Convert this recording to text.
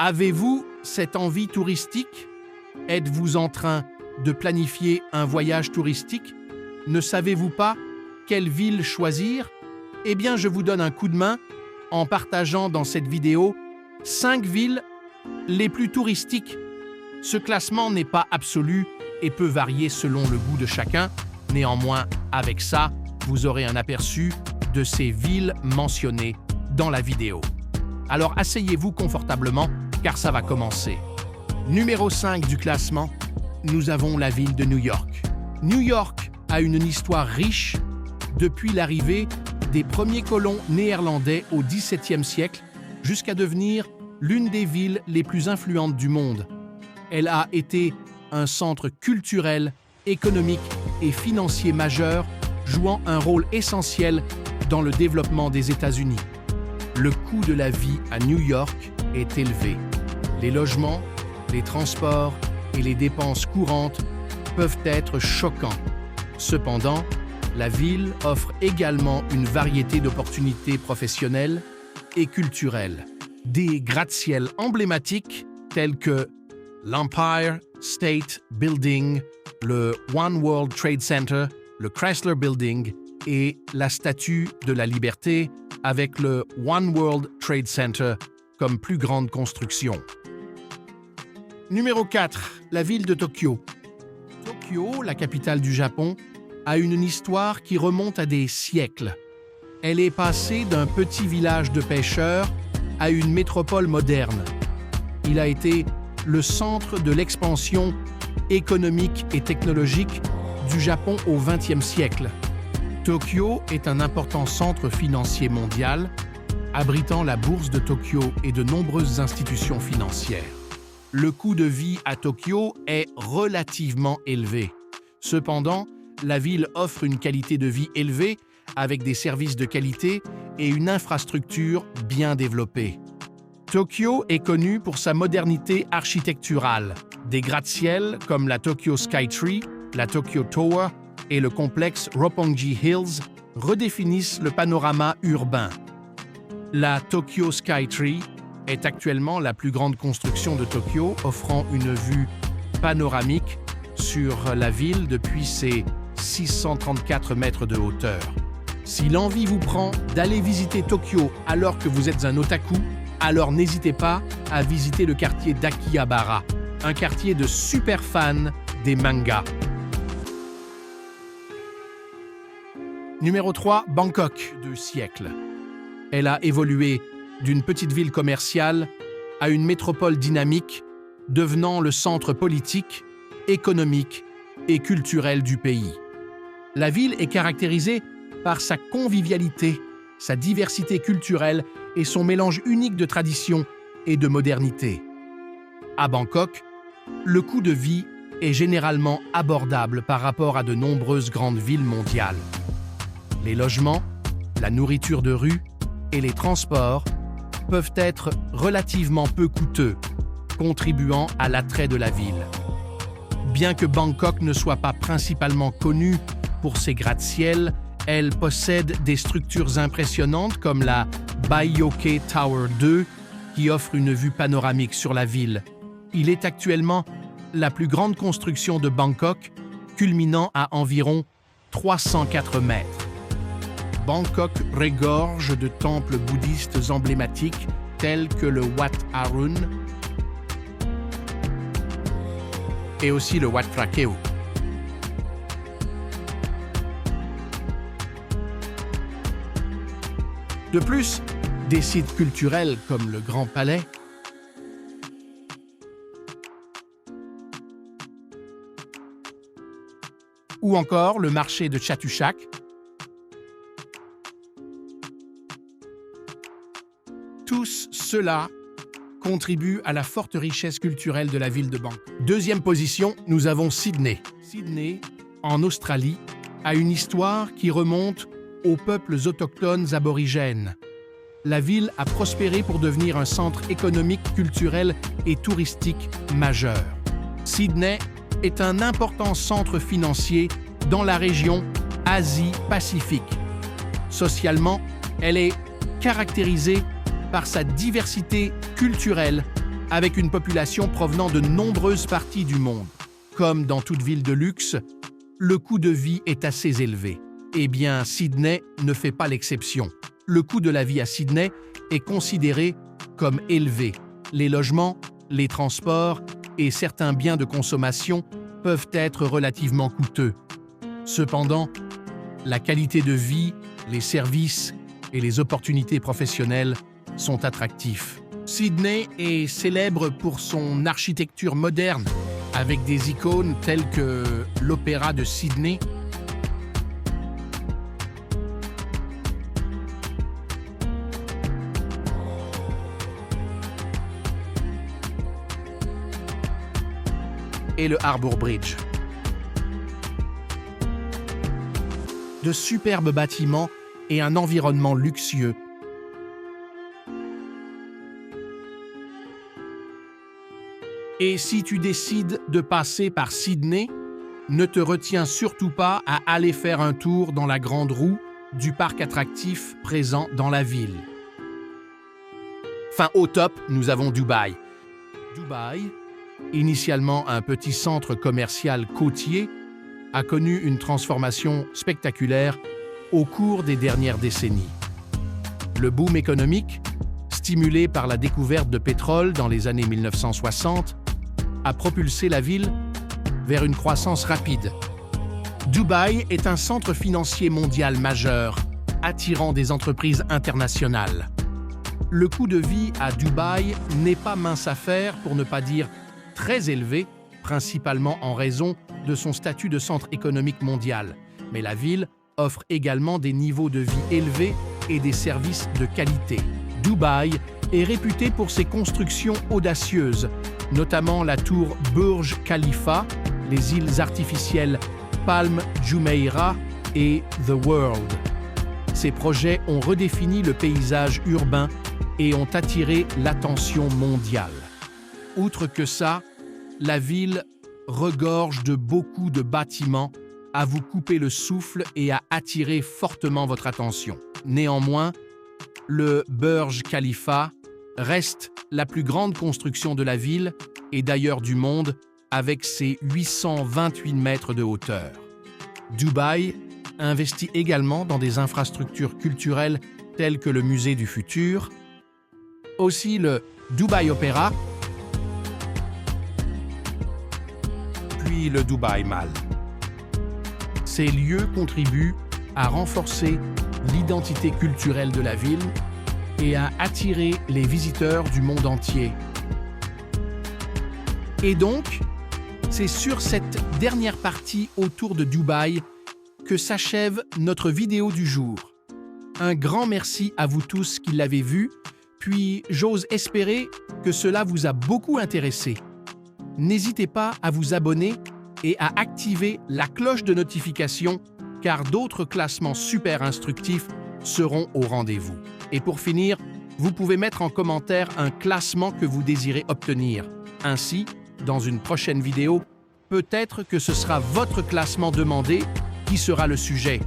Avez-vous cette envie touristique? Êtes-vous en train de planifier un voyage touristique? Ne savez-vous pas quelle ville choisir? Eh bien, je vous donne un coup de main en partageant dans cette vidéo 5 villes les plus touristiques. Ce classement n'est pas absolu et peut varier selon le goût de chacun. Néanmoins, avec ça, vous aurez un aperçu de ces villes mentionnées dans la vidéo. Alors asseyez-vous confortablement car ça va commencer. Numéro 5 du classement, nous avons la ville de New York. New York a une histoire riche depuis l'arrivée des premiers colons néerlandais au XVIIe siècle jusqu'à devenir l'une des villes les plus influentes du monde. Elle a été un centre culturel, économique et financier majeur, jouant un rôle essentiel dans le développement des États-Unis. Le coût de la vie à New York est élevé. Les logements, les transports et les dépenses courantes peuvent être choquants. Cependant, la ville offre également une variété d'opportunités professionnelles et culturelles. Des gratte-ciels emblématiques tels que l'Empire State Building, le One World Trade Center, le Chrysler Building et la Statue de la Liberté avec le One World Trade Center comme plus grande construction. Numéro 4, la ville de Tokyo. Tokyo, la capitale du Japon, a une histoire qui remonte à des siècles. Elle est passée d'un petit village de pêcheurs à une métropole moderne. Il a été le centre de l'expansion économique et technologique du Japon au XXe siècle. Tokyo est un important centre financier mondial, abritant la bourse de Tokyo et de nombreuses institutions financières. Le coût de vie à Tokyo est relativement élevé. Cependant, la ville offre une qualité de vie élevée avec des services de qualité et une infrastructure bien développée. Tokyo est connu pour sa modernité architecturale. Des gratte-ciels comme la Tokyo Skytree, la Tokyo Tower et le complexe Roppongi Hills redéfinissent le panorama urbain. La Tokyo Skytree est actuellement la plus grande construction de Tokyo, offrant une vue panoramique sur la ville depuis ses 634 mètres de hauteur. Si l'envie vous prend d'aller visiter Tokyo alors que vous êtes un otaku, alors n'hésitez pas à visiter le quartier d'Akihabara, un quartier de super fans des mangas. Numéro 3, Bangkok, 2 siècles. Elle a évolué d'une petite ville commerciale à une métropole dynamique, devenant le centre politique, économique et culturel du pays. La ville est caractérisée par sa convivialité, sa diversité culturelle et son mélange unique de tradition et de modernité. À Bangkok, le coût de vie est généralement abordable par rapport à de nombreuses grandes villes mondiales. Les logements, la nourriture de rue et les transports peuvent être relativement peu coûteux, contribuant à l'attrait de la ville. Bien que Bangkok ne soit pas principalement connue pour ses gratte-ciels, elle possède des structures impressionnantes comme la Baekhyokkae Tower 2 qui offre une vue panoramique sur la ville. Il est actuellement la plus grande construction de Bangkok, culminant à environ 304 mètres. Bangkok regorge de temples bouddhistes emblématiques tels que le Wat Arun et aussi le Wat Phra Kaew. De plus, des sites culturels comme le Grand Palais ou encore le marché de Chatuchak tous ceux-là contribuent à la forte richesse culturelle de la ville de Bangkok. Deuxième position, nous avons Sydney. Sydney, en Australie, a une histoire qui remonte aux peuples autochtones aborigènes. La ville a prospéré pour devenir un centre économique, culturel et touristique majeur. Sydney est un important centre financier dans la région Asie-Pacifique. Socialement, elle est caractérisée par sa diversité culturelle avec une population provenant de nombreuses parties du monde. Comme dans toute ville de luxe, le coût de vie est assez élevé. Eh bien, Sydney ne fait pas l'exception. Le coût de la vie à Sydney est considéré comme élevé. Les logements, les transports et certains biens de consommation peuvent être relativement coûteux. Cependant, la qualité de vie, les services et les opportunités professionnelles sont attractifs. Sydney est célèbre pour son architecture moderne, avec des icônes telles que l'Opéra de Sydney, et le Harbour Bridge. De superbes bâtiments et un environnement luxueux. Et si tu décides de passer par Sydney, ne te retiens surtout pas à aller faire un tour dans la grande roue du parc attractif présent dans la ville. Enfin, au top, nous avons Dubaï. Dubaï, initialement un petit centre commercial côtier, a connu une transformation spectaculaire au cours des dernières décennies. Le boom économique, stimulé par la découverte de pétrole dans les années 1960, a propulsé la ville vers une croissance rapide. Dubaï est un centre financier mondial majeur, attirant des entreprises internationales. Le coût de vie à Dubaï n'est pas mince affaire, pour ne pas dire très élevé, principalement en raison de son statut de centre économique mondial. Mais la ville offre également des niveaux de vie élevés et des services de qualité. Dubaï est réputé pour ses constructions audacieuses, notamment la tour Burj Khalifa, les îles artificielles Palm Jumeirah et The World. Ces projets ont redéfini le paysage urbain et ont attiré l'attention mondiale. Outre que ça, la ville regorge de beaucoup de bâtiments à vous couper le souffle et à attirer fortement votre attention. Néanmoins, le Burj Khalifa reste la plus grande construction de la ville et d'ailleurs du monde, avec ses 828 mètres de hauteur. Dubaï investit également dans des infrastructures culturelles telles que le Musée du Futur, aussi le Dubai Opera, puis le Dubai Mall. Ces lieux contribuent à renforcer l'identité culturelle de la ville et à attirer les visiteurs du monde entier. Et donc, c'est sur cette dernière partie autour de Dubaï que s'achève notre vidéo du jour. Un grand merci à vous tous qui l'avez vue, puis j'ose espérer que cela vous a beaucoup intéressé. N'hésitez pas à vous abonner et à activer la cloche de notification, car d'autres classements super instructifs seront au rendez-vous. Et pour finir, vous pouvez mettre en commentaire un classement que vous désirez obtenir. Ainsi, dans une prochaine vidéo, peut-être que ce sera votre classement demandé qui sera le sujet.